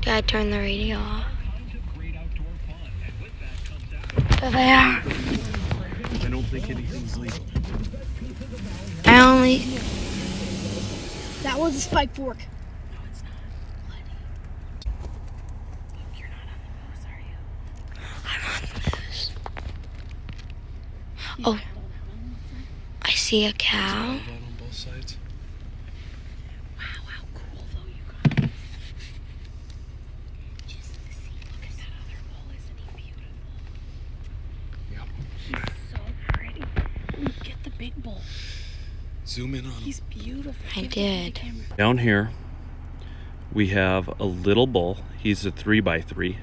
Gotta turn the radio off. There they are. I don't think anything's legal. That was a spike fork. No, it's not. You're not on the moose, are you? I'm on the moose. Oh, I see a cow. On both sides. Wow, how cool though, you guys. Just to see, look at that other bull, isn't he beautiful? Yep. He's so pretty. Get the big bull. Zoom in on him. He's beautiful. I did. Down here, we have a little bull. He's a 3x3,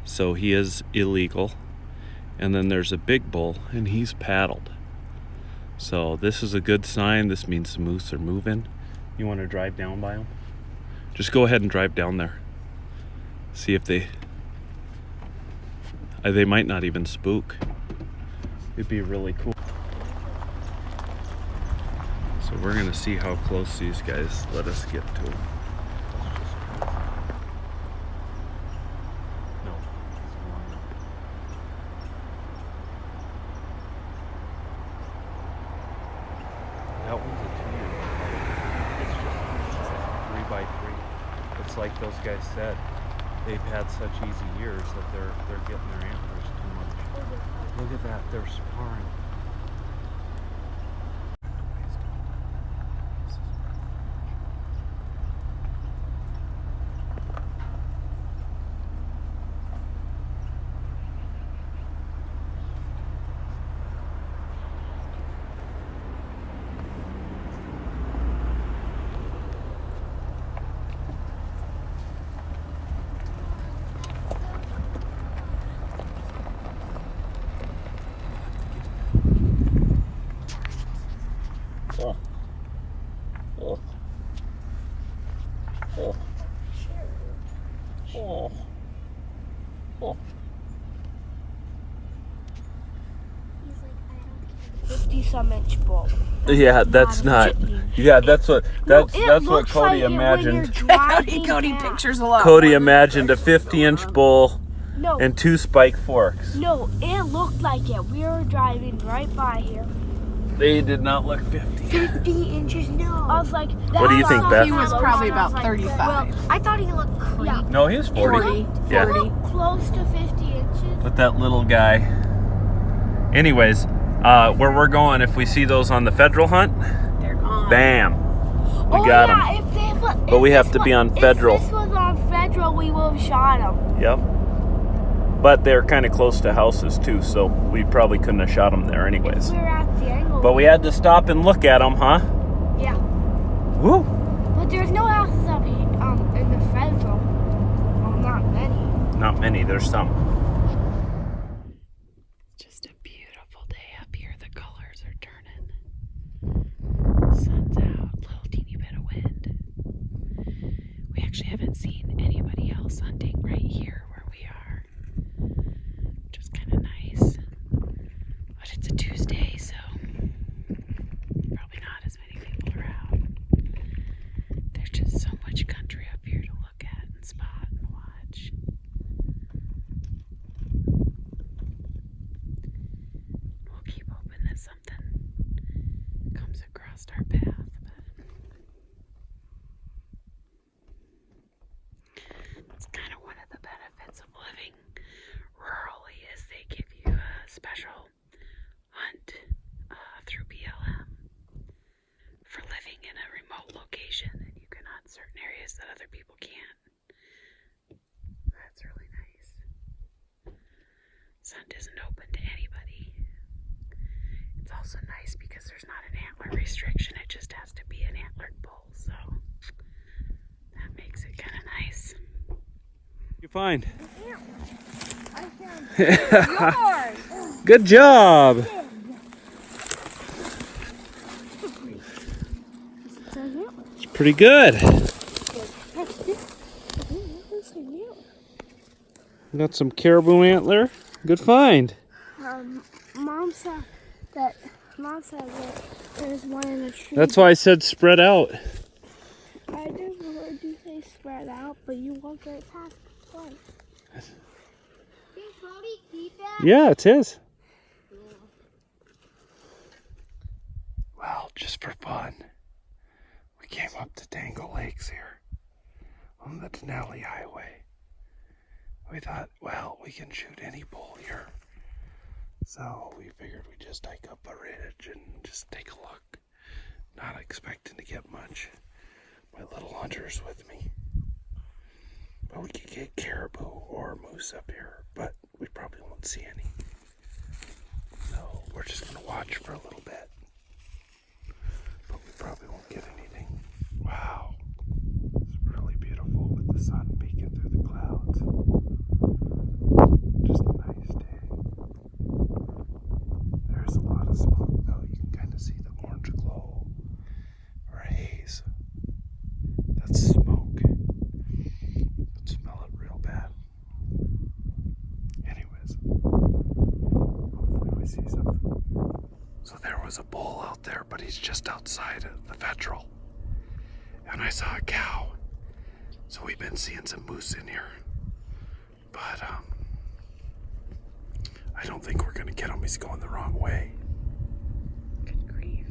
so he is illegal. And then there's a big bull, and he's paddled. So this is a good sign. This means the moose are moving. You want to drive down by them? Just go ahead and drive down there. See if they might not even spook. It'd be really cool. So we're gonna see how close these guys let us get to them. No. That one's a 2-year. It's just 3x3. It's like those guys said. They've had such easy years that they're getting their antlers too much. Look at that, they're sparring. Oh. Oh. Oh. Oh. Oh. 50-some inch bull. Yeah, that's not. Yeah, that's what Cody imagined. Cody pictures a lot. Cody imagined a 50-inch bull and 2 spike forks. No, it looked like it. We were driving right by here. They did not look 50. 50 inches, no. I was like, What do you think, Beth? He was probably about 35. Well, I thought he looked crazy. Yeah. No, he was 40. 40. Yeah. He looked close to 50 inches. But that little guy. Anyways, where we're going, if we see those on the federal hunt, They're gone. bam, we got them. But we have to be on federal. If this was on federal, we would have shot him. Yep. But they're kind of close to houses too, so we probably couldn't have shot them there anyways. We were at the angle. But we had to stop and look at them, huh? Yeah. Woo! But there's no houses up here, in the federal. Well, not many. Not many, there's some. Just a beautiful day up here. The colors are turning. Sun's out, little teeny bit of wind. We actually haven't seen anybody else hunting right here where we are. Which is kind of nice. But it's a Tuesday, so probably not as many people around. There's just so much country up here to look at and spot and watch. We'll keep hoping that something comes across our path, but it's kind of one of the benefits of living rurally is they give you a special hunt through BLM for living in a remote location, and you can hunt certain areas that other people can't. That's really nice. This hunt isn't open to anybody. It's also nice because there's not an antler restriction. It just has to be an antlered bull, so that makes it kind of nice. You find? I found yours. Good job. It's pretty good. Got some caribou antler. Good find. Mom said that there's one in the tree. That's why I said spread out. I just heard you say spread out, but you won't get past the point. Can Cody keep that? Yeah, it's his. Well, just for fun, we came up to Dangle Lakes here on the Denali Highway. We thought, well, we can shoot any bull here. So we figured we'd just hike up a ridge and just take a look. Not expecting to get much. My little hunter's with me. But we could get caribou or moose up here, but we probably won't see any. So we're just gonna watch for a little bit. But we probably won't get anything. Wow. It's really beautiful with the sun peeking through the clouds. Just a nice day. There's a lot of smoke though. You can kind of see the orange glow or haze. That's smoke. You can smell it real bad. Anyways, hopefully we see something. So there was a bull out there, but he's just outside of the federal. And I saw a cow. So we've been seeing some moose in here. But I don't think we're gonna get him. He's going the wrong way. Good grief.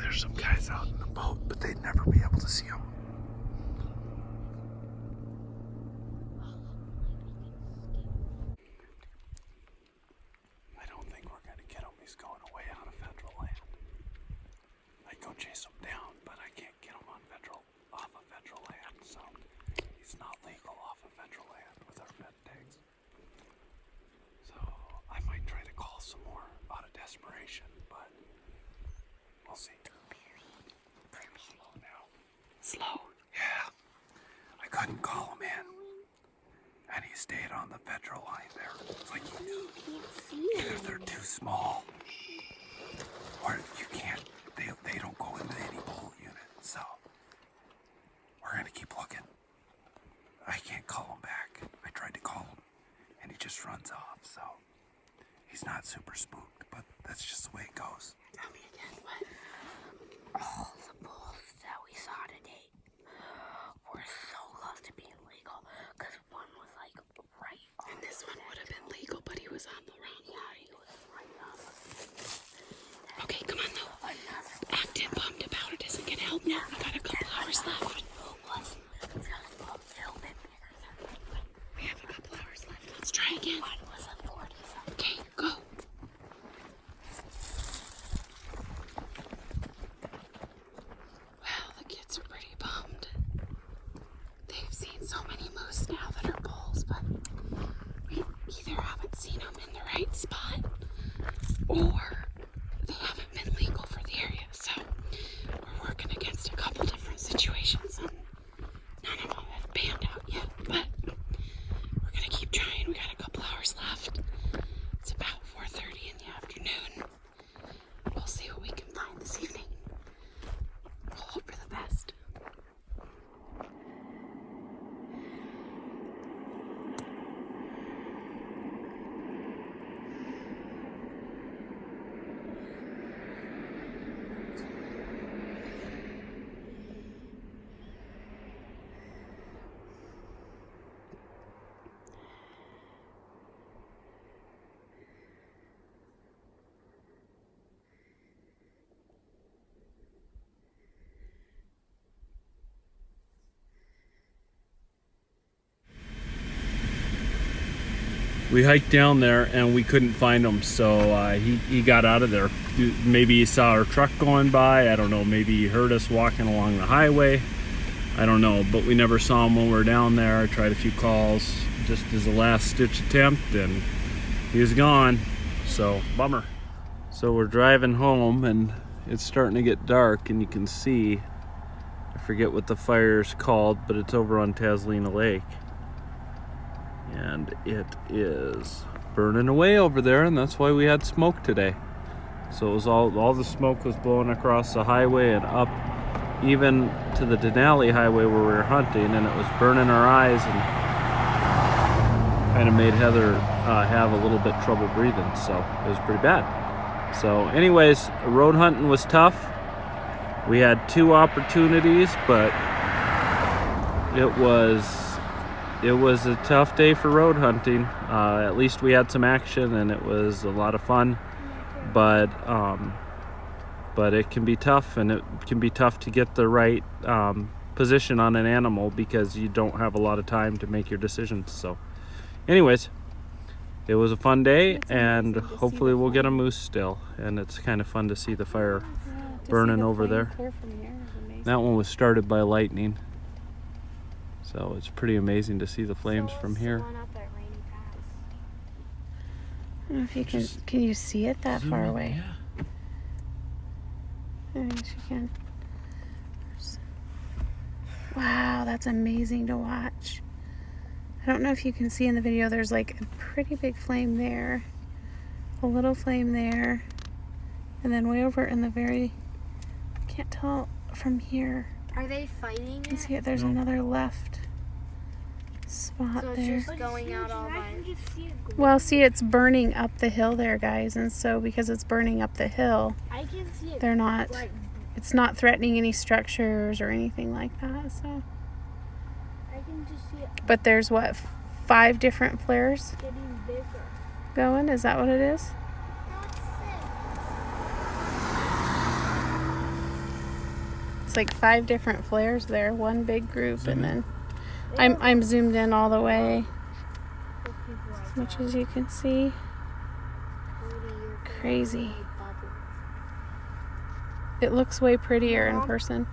There's some guys out in the boat, but they'd never be able to see him. I don't think we're gonna get him. He's going away out of federal land. I'd go chase him down, but I can't get him on off of federal land, so he's not legal off of federal land with our fed tags. So I might try to call some more out of desperation, but we'll see. Slow now. Slow. Yeah, I couldn't call him in, and he stayed on the federal line there. It's like he knew. Either they're too small, or you can't. They don't go into any bull unit. So we're gonna keep looking. I can't call him back. I tried to call him, and he just runs off. So he's not super spooked, but that's just the way it goes. Tell me again, what? All the bulls that we saw today were so close to being legal, because one was like right on. And this one would have been legal, but he was on the wrong line. He was right on. Okay, come on though. Acting bummed about it isn't gonna help now. We got a couple hours left. We have a couple hours left. Let's try again. One was a 40. Okay, go. Well, the kids are pretty bummed. They've seen so many moose now that are bulls, but we either haven't seen them in the right spot or they haven't been legal for the area. So we're working against a couple different situations and none of them have panned out yet, but we're gonna keep trying. We got a couple hours left. It's about 4:30 in the afternoon. We'll see what we can find this evening. We'll hope for the best. We hiked down there and we couldn't find him, so he got out of there. Maybe he saw our truck going by, I don't know, maybe he heard us walking along the highway, I don't know, but we never saw him when we were down there. I tried a few calls just as a last ditch attempt and he was gone, so bummer. So we're driving home and it's starting to get dark and you can see, I forget what the fire's called, but it's over on Taslina Lake. And it is burning away over there, and that's why we had smoke today. So it was all the smoke was blowing across the highway and up even to the Denali highway where we were hunting, and it was burning our eyes and kind of made Heather have a little bit trouble breathing, so it was pretty bad. So anyways, road hunting was tough. We had 2 opportunities, but it was a tough day for road hunting. At least we had some action and it was a lot of fun. But it can be tough, and it can be tough to get the right position on an animal because you don't have a lot of time to make your decisions. So anyways, it was a fun day, and hopefully we'll get a moose still, and it's kind of fun to see the fire burning over there. That one was started by lightning, so it's pretty amazing to see the flames from here. I don't know if you can you see it that far away? Yeah. I guess you can. Wow, that's amazing to watch. I don't know if you can see in the video, there's like a pretty big flame there, a little flame there, and then way over in the very, can't tell from here. Are they fighting? You can see it, there's another left spot So it's there. just going out all by. Well, see, it's burning up the hill there, guys, and so because it's burning up the hill, I can see it. they're not, Like, it's not threatening any structures or anything like that, so. I can just see it But there's what, 5 different flares getting bigger. going? Is that what it is? No, it's 6. It's like 5 different flares there, one big group, and then I'm zoomed in all the way as much as you can see. Crazy. It looks way prettier in person.